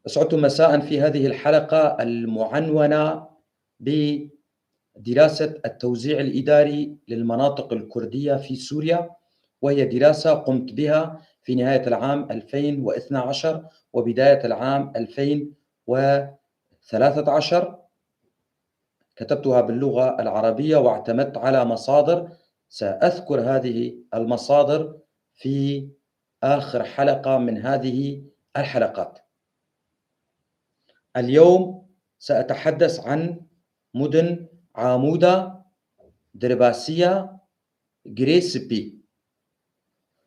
أسعدتم مساء في هذه الحلقة المعنونة بدراسة التوزيع الإداري للمناطق الكردية في سوريا، وهي دراسة قمت بها في نهاية العام 2012 وبداية العام 2013. كتبتها باللغة العربية واعتمدت على مصادر، سأذكر هذه المصادر في آخر حلقة من هذه الحلقات. اليوم سأتحدث عن مدن عامودة، درباسية، غريسبي.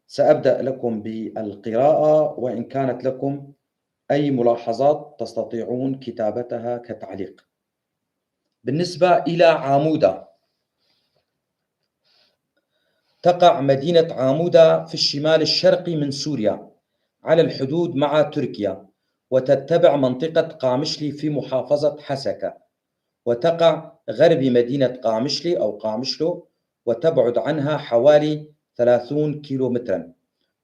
سأبدأ لكم بالقراءة، وإن كانت لكم أي ملاحظات تستطيعون كتابتها كتعليق. بالنسبة إلى عامودة، تقع مدينة عامودة في الشمال الشرقي من سوريا على الحدود مع تركيا، وتتبع منطقة قامشلي في محافظة حسكة، وتقع غرب مدينة قامشلي أو قامشلو، وتبعد عنها حوالي 30 كيلومترا،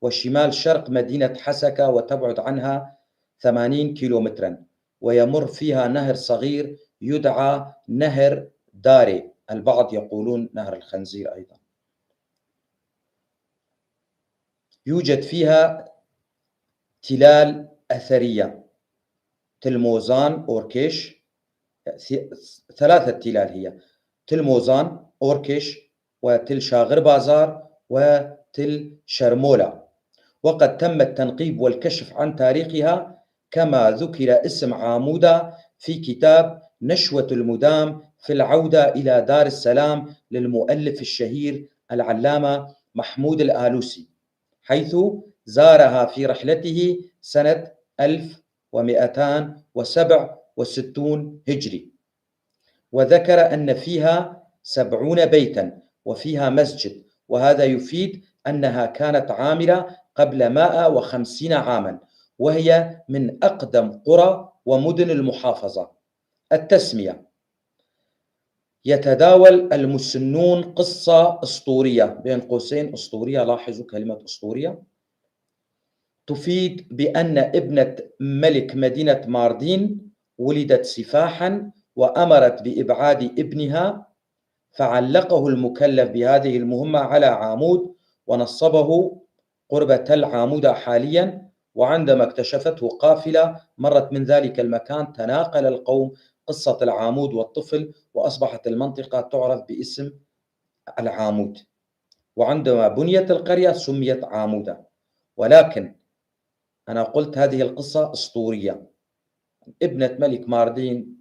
وشمال شرق مدينة حسكة وتبعد عنها 80 كيلومترا، ويمر فيها نهر صغير يدعى نهر داري، البعض يقولون نهر الخنزير أيضا. يوجد فيها تلال أثرية، تلموزان أوركيش، ثلاثة تلال هي تلموزان، أوركيش، وتل شاغر بازار، وتل شرمولة. وقد تم التنقيب والكشف عن تاريخها كما ذكر اسم عامودة في كتاب نشوة المدام في العودة إلى دار السلام للمؤلف الشهير العلامة محمود الآلوسي، حيث زارها في رحلته سنة 1267 هجري، وذكر أن فيها 70 بيتا وفيها مسجد، وهذا يفيد أنها كانت عامرة قبل 150 عاما، وهي من أقدم قرى ومدن المحافظة. التسمية: يتداول المسنون قصة أسطورية، بين قوسين أسطورية، لاحظوا كلمة أسطورية، تفيد بأن ابنة ملك مدينة ماردين ولدت سفاحا وأمرت بإبعاد ابنها، فعلقه المكلف بهذه المهمة على عامود ونصبه قرب تل عامودة حاليا، وعندما اكتشفته قافلة مرت من ذلك المكان تناقل القوم قصة العامود والطفل، وأصبحت المنطقة تعرف باسم العامود، وعندما بنيت القرية سميت عامودة. ولكن أنا قلت هذه القصة أسطورية، ابنة ملك ماردين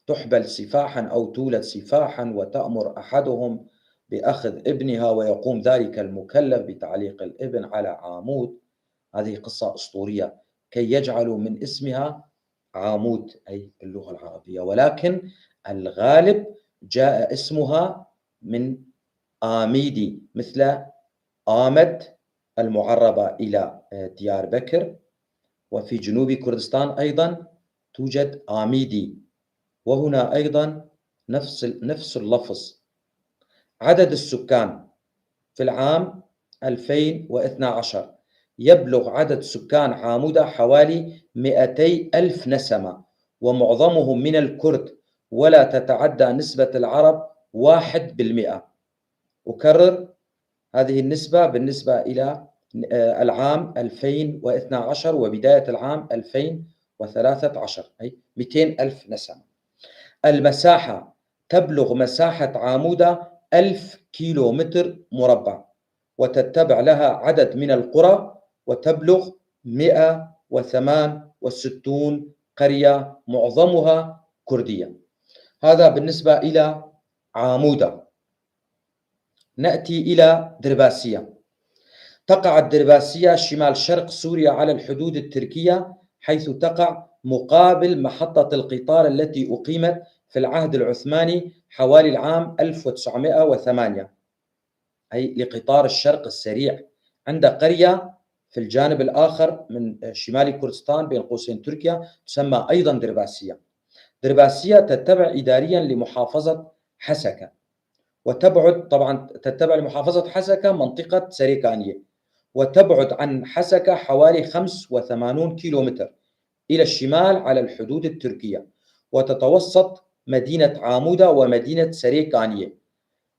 تحبل سفاحا أو تولد سفاحا وتأمر أحدهم بأخذ ابنها، ويقوم ذلك المكلف بتعليق الابن على عامود. هذه قصة أسطورية كي يجعلوا من اسمها عامود أي باللغة العربية، ولكن الغالب جاء اسمها من آميدي، مثل آمد المعربة إلى ديار بكر، وفي جنوب كردستان أيضا توجد آميدي، وهنا أيضا نفس اللفظ. عدد السكان في العام 2012 يبلغ عدد سكان عامودة حوالي 200 ألف نسمة، ومعظمهم من الكرد، ولا تتعدى نسبة العرب 1%. أكرر هذه النسبة بالنسبة إلى العام 2012 وبداية العام 2013، أي 200 ألف نسمة. المساحة تبلغ مساحة عامودة 1000 كيلومتر مربع، وتتبع لها عدد من القرى، وتبلغ 168 قرية معظمها كردية. هذا بالنسبة إلى عامودة. نأتي إلى درباسية. تقع الدرباسية شمال شرق سوريا على الحدود التركية، حيث تقع مقابل محطة القطار التي أقيمت في العهد العثماني حوالي العام 1908، أي لقطار الشرق السريع، عند قرية في الجانب الآخر من شمال كردستان بين قوسين تركيا تسمى أيضا درباسية. درباسية تتبع إداريا لمحافظة حسكة، وتبعد طبعا تتبع لمحافظة حسكة منطقة سريكانية، وتبعد عن حسكة حوالي 85 كيلومتر، إلى الشمال على الحدود التركية، وتتوسط مدينة عامودة ومدينة سريكانية.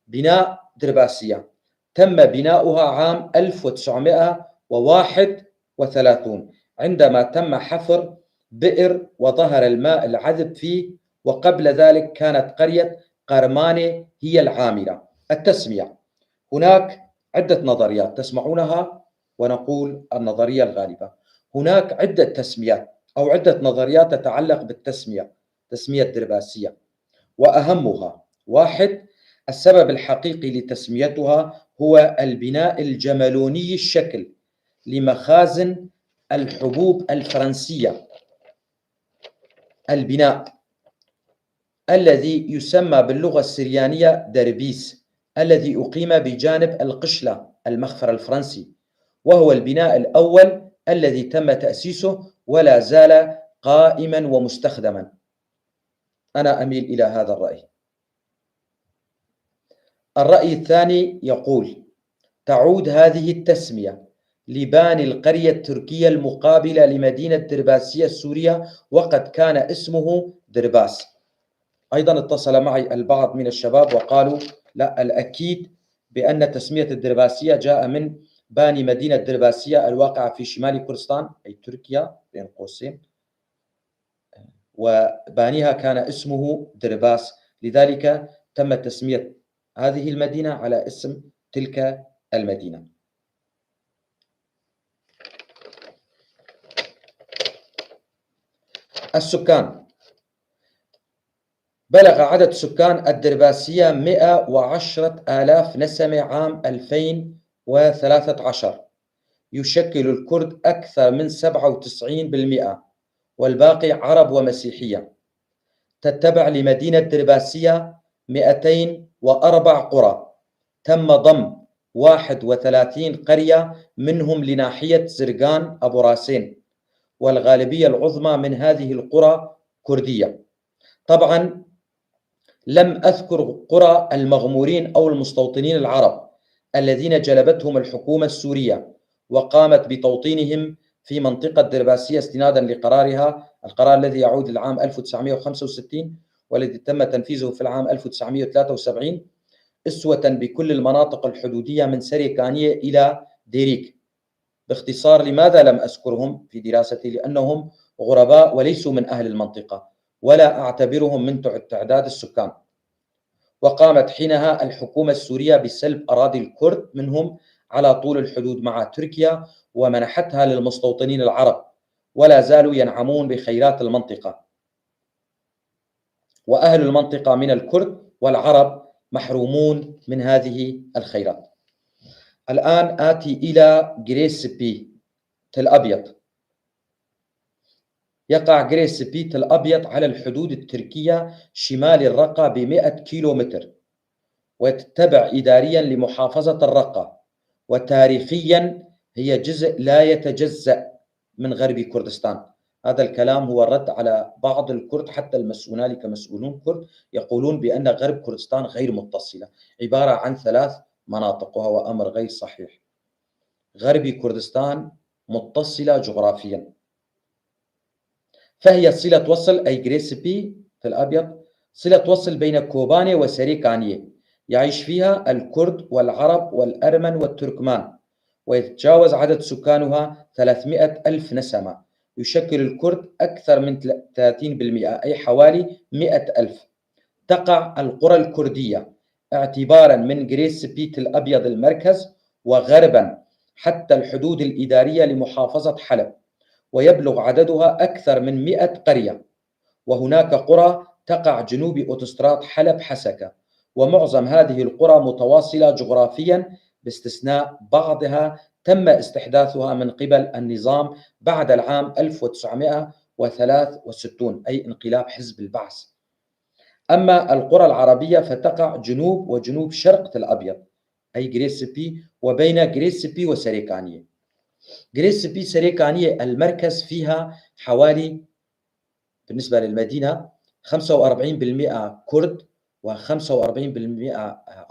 بناء درباسية تم بناؤها عام 1931 عندما تم حفر بئر وظهر الماء العذب فيه، وقبل ذلك كانت قرية قرمانة هي العامرة. التسمية: هناك عدة نظريات تسمعونها ونقول النظرية الغالبة. هناك عدة تسميات أو عدة نظريات تتعلق بالتسمية، تسمية درباسية، وأهمها: 1. السبب الحقيقي لتسميتها هو البناء الجملوني الشكل لمخازن الحبوب الفرنسية، البناء الذي يسمى باللغة السريانية دربيس، الذي أقيم بجانب القشلة المخفر الفرنسي، وهو البناء الأول الذي تم تأسيسه ولا زال قائما ومستخدما. أنا أميل إلى هذا الرأي. الرأي الثاني يقول: تعود هذه التسمية لباني القرية التركية المقابلة لمدينة درباسية السورية، وقد كان اسمه درباس. أيضا اتصل معي البعض من الشباب وقالوا لا، الأكيد بأن تسمية الدرباسية جاء من باني مدينة درباسية الواقعة في شمال كردستان أي تركيا بين قوسين، وبانيها كان اسمه درباس، لذلك تم تسمية هذه المدينة على اسم تلك المدينة. السكان: بلغ عدد سكان الدرباسية 110,000 نسمة عام 2013. يشكل الكرد أكثر من 97%، والباقي عرب ومسيحية. تتبع لمدينة درباسية 204 قرى. تم ضم 31 قرية منهم لناحية زرقان أبو راسين، والغالبية العظمى من هذه القرى كردية. طبعا لم أذكر قرى المغمورين أو المستوطنين العرب الذين جلبتهم الحكومة السورية وقامت بتوطينهم في منطقة درباسية استنادا لقرارها، القرار الذي يعود للعام 1965 والذي تم تنفيذه في العام 1973، أسوة بكل المناطق الحدودية من سريكانية إلى ديريك. باختصار، لماذا لم أذكرهم في دراستي؟ لأنهم غرباء وليسوا من أهل المنطقة، ولا أعتبرهم من تعداد السكان. وقامت حينها الحكومة السورية بسلب أراضي الكرد منهم على طول الحدود مع تركيا، ومنحتها للمستوطنين العرب، ولا زالوا ينعمون بخيرات المنطقة. وأهل المنطقة من الكرد والعرب محرومون من هذه الخيرات. الآن آتي إلى جريسبي تل أبيض. يقع جريسبي تل أبيض على الحدود التركية شمال الرقة ب100 كيلومتر، وتتبع إداريا لمحافظة الرقة، وتاريخيا هي جزء لا يتجزأ من غرب كردستان. هذا الكلام هو الرد على بعض الكرد، حتى هنالك مسؤولون كرد يقولون بأن غرب كردستان غير متصلة، عبارة عن 3 مناطق، وهو أمر غير صحيح. غرب كردستان متصلة جغرافيا، فهي صلة وصل، أي جريسبي في الأبيض صلة وصل بين كوباني وسريكانية، يعيش فيها الكرد والعرب والأرمن والتركمان، ويتجاوز عدد سكانها 300,000 نسمة. يشكل الكرد أكثر من 30%، أي حوالي 100,000. تقع القرى الكردية اعتبارا من جريسبي الأبيض المركز وغربا حتى الحدود الإدارية لمحافظة حلب، ويبلغ عددها أكثر من 100 قرية. وهناك قرى تقع جنوب أوتوستراد حلب حسكة، ومعظم هذه القرى متواصلة جغرافيا باستثناء بعضها تم استحداثها من قبل النظام بعد العام 1963، أي انقلاب حزب البعث. أما القرى العربية فتقع جنوب وجنوب شرق تل أبيض، أي جريسبي، وبين جريسبي وسريكانية. جريسبي سريكانية المركز فيها حوالي بالنسبة للمدينة 45% كرد، و45%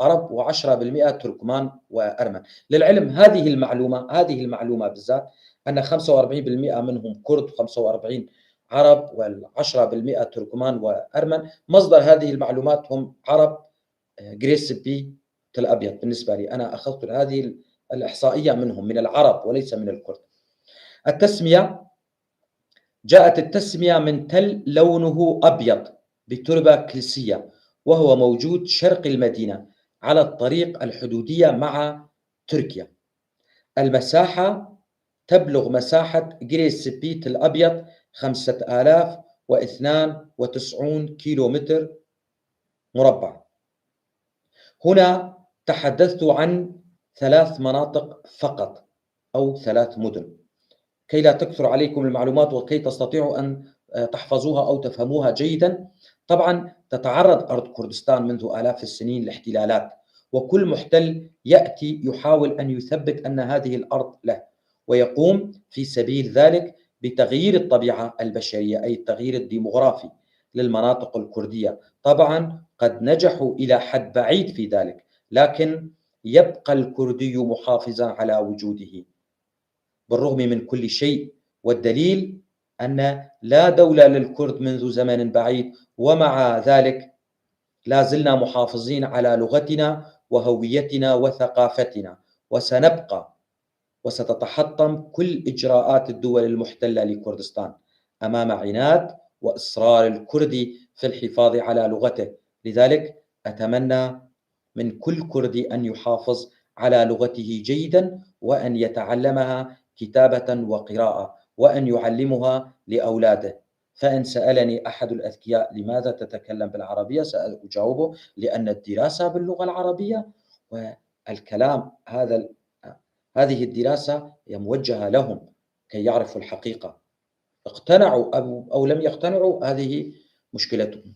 عرب، و10% تركمان وأرمن. للعلم هذه المعلومة بالذات أن 45% منهم كرد، و45 عرب وال10% تركمان وأرمن. مصدر هذه المعلومات هم عرب جريس بي تل أبيض. بالنسبة لي أنا أخذت هذه الإحصائية منهم، من العرب وليس من الكرد. التسمية، جاءت التسمية من تل لونه أبيض بتربة كلسية، وهو موجود شرق المدينة على الطريق الحدودية مع تركيا. المساحة تبلغ مساحة جريس بيت الأبيض 5092 كيلومتر مربع. هنا تحدثت عن 3 مناطق فقط أو 3 مدن، كي لا تكثر عليكم المعلومات وكي تستطيعوا أن تحفظوها أو تفهموها جيدا. طبعا تتعرض أرض كردستان منذ آلاف السنين لاحتلالات، وكل محتل يأتي يحاول أن يثبت أن هذه الأرض له، ويقوم في سبيل ذلك بتغيير الطبيعة البشرية، أي التغيير الديمغرافي للمناطق الكردية. طبعا قد نجحوا إلى حد بعيد في ذلك، لكن يبقى الكردي محافظا على وجوده بالرغم من كل شيء. والدليل أن لا دولة للكرد منذ زمن بعيد، ومع ذلك لا زلنا محافظين على لغتنا وهويتنا وثقافتنا، وسنبقى وستتحطم كل إجراءات الدول المحتلة لكردستان أمام عناد وإصرار الكردي في الحفاظ على لغته. لذلك أتمنى من كل كردي أن يحافظ على لغته جيدا، وأن يتعلمها كتابة وقراءة، وأن يعلمها لأولاده. فإن سألني أحد الأذكياء لماذا تتكلم بالعربية، سأجاوبه لأن الدراسة باللغة العربية والكلام هذه الدراسة هي موجهة لهم كي يعرفوا الحقيقة. اقتنعوا أو لم يقتنعوا، هذه مشكلتهم.